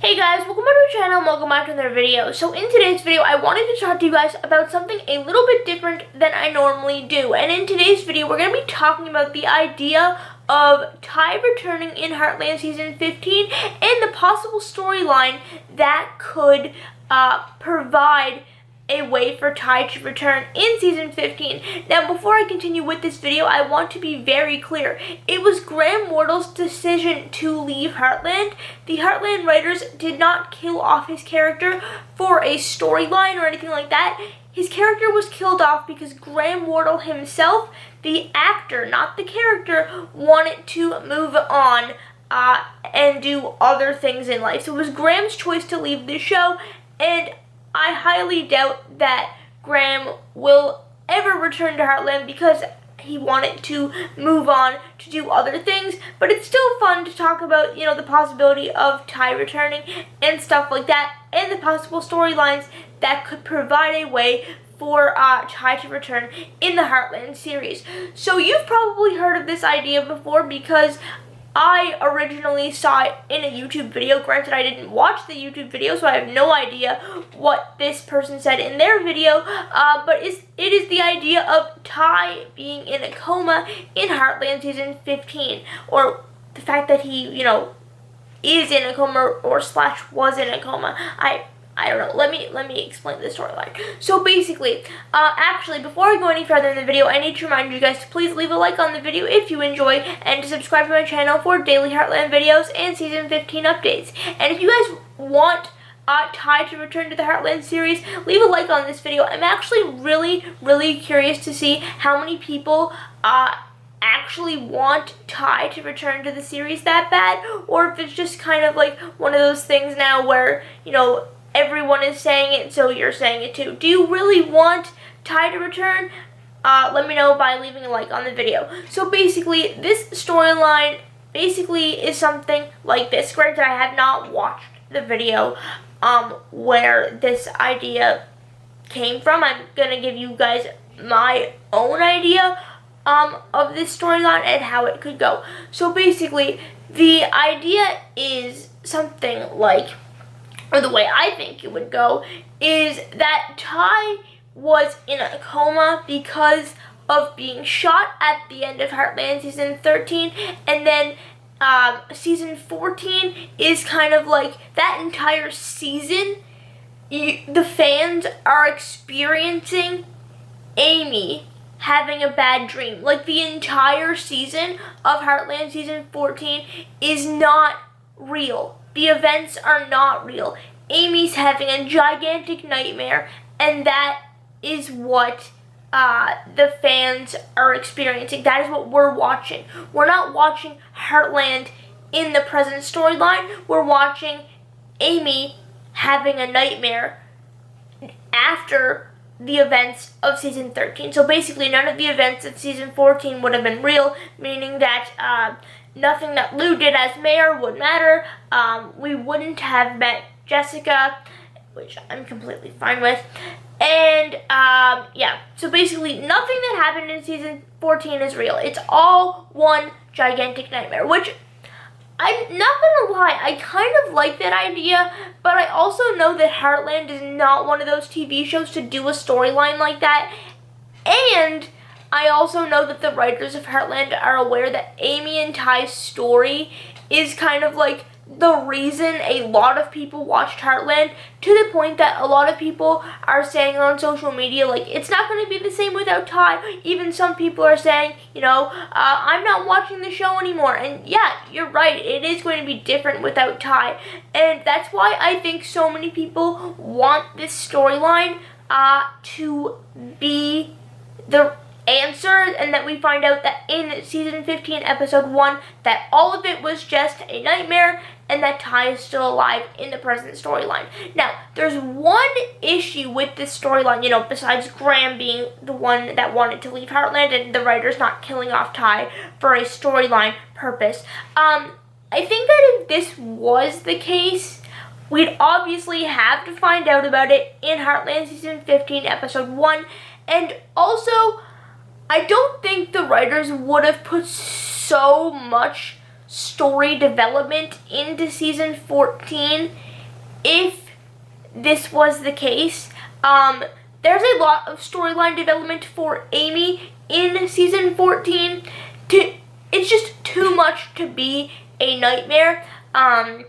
Hey guys, welcome back to the channel and welcome back to another video. So in today's video, I wanted to talk to you guys about something a little bit different than I normally do. And in today's video, we're going to be talking about the idea of Ty returning in Heartland Season 15 and the possible storyline that could provide a way for Ty to return in Season 15. Now, before I continue with this video, I want to be very clear. It was Graham Wardle's decision to leave Heartland. The Heartland writers did not kill off his character for a storyline or anything like that. His character was killed off because Graham Wardle himself, the actor, not the character, wanted to move on and do other things in life. So it was Graham's choice to leave the show, and I highly doubt that Graham will ever return to Heartland because he wanted to move on to do other things. But it's still fun to talk about, the possibility of Ty returning and stuff like that, and the possible storylines that could provide a way for Ty to return in the Heartland series. So you've probably heard of this idea before because I originally saw it in a YouTube video. Granted, I didn't watch the YouTube video, so I have no idea what this person said in their video, but it is the idea of Ty being in a coma in Heartland Season 15, or the fact that he, is in a coma or / was in a coma. I don't know. Let me explain the storyline. So basically, actually, before I go any further in the video, I need to remind you guys to please leave a like on the video if you enjoy, and to subscribe to my channel for daily Heartland videos and Season 15 updates. And if you guys want Ty to return to the Heartland series, leave a like on this video. I'm actually really curious to see how many people actually want Ty to return to the series that bad, or if it's just kind of like one of those things now where, everyone is saying it, so you're saying it too. Do you really want Ty to return? Let me know by leaving a like on the video. So basically, this storyline is something like this. Granted, I have not watched the video where this idea came from. I'm gonna give you guys my own idea of this storyline and how it could go. So basically, the idea is something like, or the way I think it would go, is that Ty was in a coma because of being shot at the end of Heartland Season 13, and then Season 14 is kind of like that entire season. The fans are experiencing Amy having a bad dream. Like, the entire season of Heartland Season 14 is not real. The events are not real. Amy's having a gigantic nightmare, and that is what the fans are experiencing. That is what we're watching. We're not watching Heartland in the present storyline. We're watching Amy having a nightmare after the events of Season 13. So basically, none of the events of Season 14 would have been real, meaning that nothing that Lou did as mayor would matter. We wouldn't have met Jessica, which I'm completely fine with. And, yeah. So basically, nothing that happened in Season 14 is real. It's all one gigantic nightmare, which, I'm not gonna lie, I kind of like that idea, but I also know that Heartland is not one of those TV shows to do a storyline like that. And I also know that the writers of Heartland are aware that Amy and Ty's story is kind of like the reason a lot of people watched Heartland, to the point that a lot of people are saying on social media, like, it's not going to be the same without Ty. Even some people are saying, I'm not watching the show anymore. And yeah, you're right, it is going to be different without Ty. And that's why I think so many people want this storyline to be the answer, and that we find out that in Season 15, Episode 1, that all of it was just a nightmare, and that Ty is still alive in the present storyline. Now, there's one issue with this storyline, besides Graham being the one that wanted to leave Heartland and the writers not killing off Ty for a storyline purpose. I think that if this was the case, we'd obviously have to find out about it in Heartland Season 15, Episode 1, and also, I don't think the writers would have put so much story development into Season 14 if this was the case. There's a lot of storyline development for Amy in season 14. It's just too much to be a nightmare. And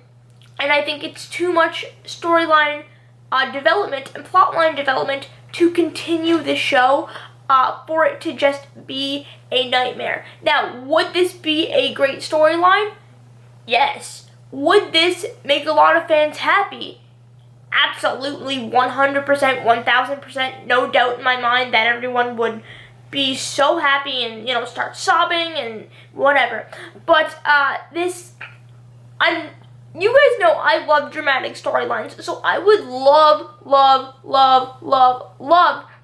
I think it's too much storyline development and plotline development to continue the show for it to just be a nightmare. Now, would this be a great storyline? Yes. Would this make a lot of fans happy? Absolutely, 100%, 1000%, no doubt in my mind that everyone would be so happy and, you know, start sobbing and whatever. But you guys know I love dramatic storylines, so I would love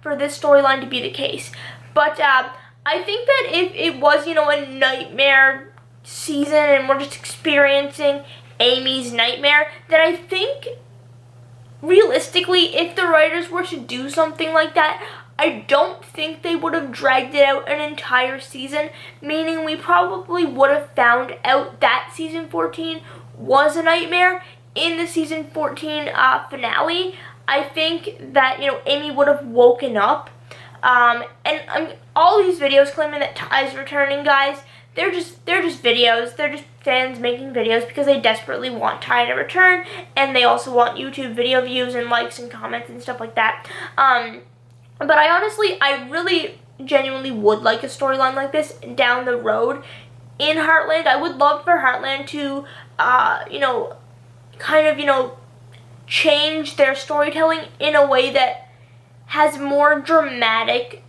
for this storyline to be the case. But I think that if it was, you know, a nightmare season and we're just experiencing Amy's nightmare, then I think realistically, if the writers were to do something like that, I don't think they would have dragged it out an entire season, meaning we probably would have found out that season 14 was a nightmare in the season 14 finale. I think that, you know, Amy would have woken up. And all these videos claiming that Ty's returning, guys, they're just videos. They're just fans making videos because they desperately want Ty to return, and they also want YouTube video views and likes and comments and stuff like that. But I really genuinely would like a storyline like this down the road in Heartland. I would love for Heartland to, you know, kind of, you know, change their storytelling in a way that has more dramatic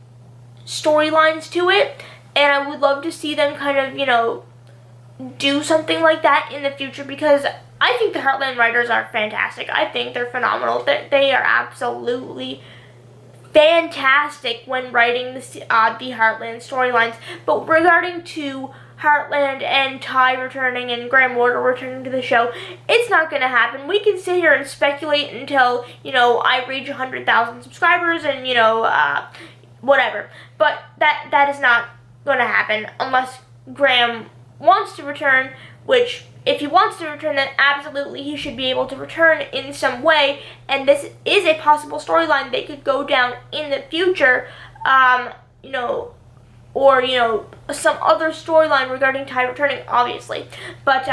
storylines to it. And I would love to see them kind of, you know, do something like that in the future, because I think the Heartland writers are fantastic. I think they're phenomenal. They are absolutely fantastic when writing the Heartland storylines. But regarding to Heartland and Ty returning and Wardle returning to the show, it's not going to happen. We can sit here and speculate until, you know, I reach 100,000 subscribers and, you know, whatever. But that is not going to happen unless Graham wants to return, which if he wants to return, then absolutely he should be able to return in some way, and this is a possible storyline they could go down in the future, you know, or, you know, some other storyline regarding Ty returning, obviously. But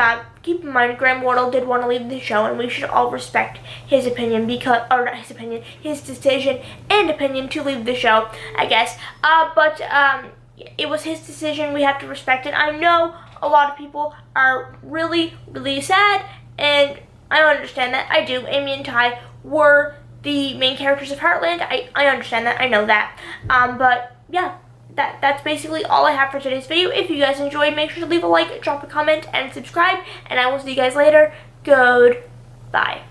keep in mind, Wardle did want to leave the show, and we should all respect his opinion, because, or not his opinion, his decision and opinion to leave the show, I guess. But it was his decision. We have to respect it. I know a lot of people are really, really sad, and I understand that. I do. Amy and Ty were the main characters of Heartland. I understand that. I know that. But yeah, that's basically all I have for today's video. If you guys enjoyed, make sure to leave a like, drop a comment, and subscribe, and I will see you guys later. Goodbye.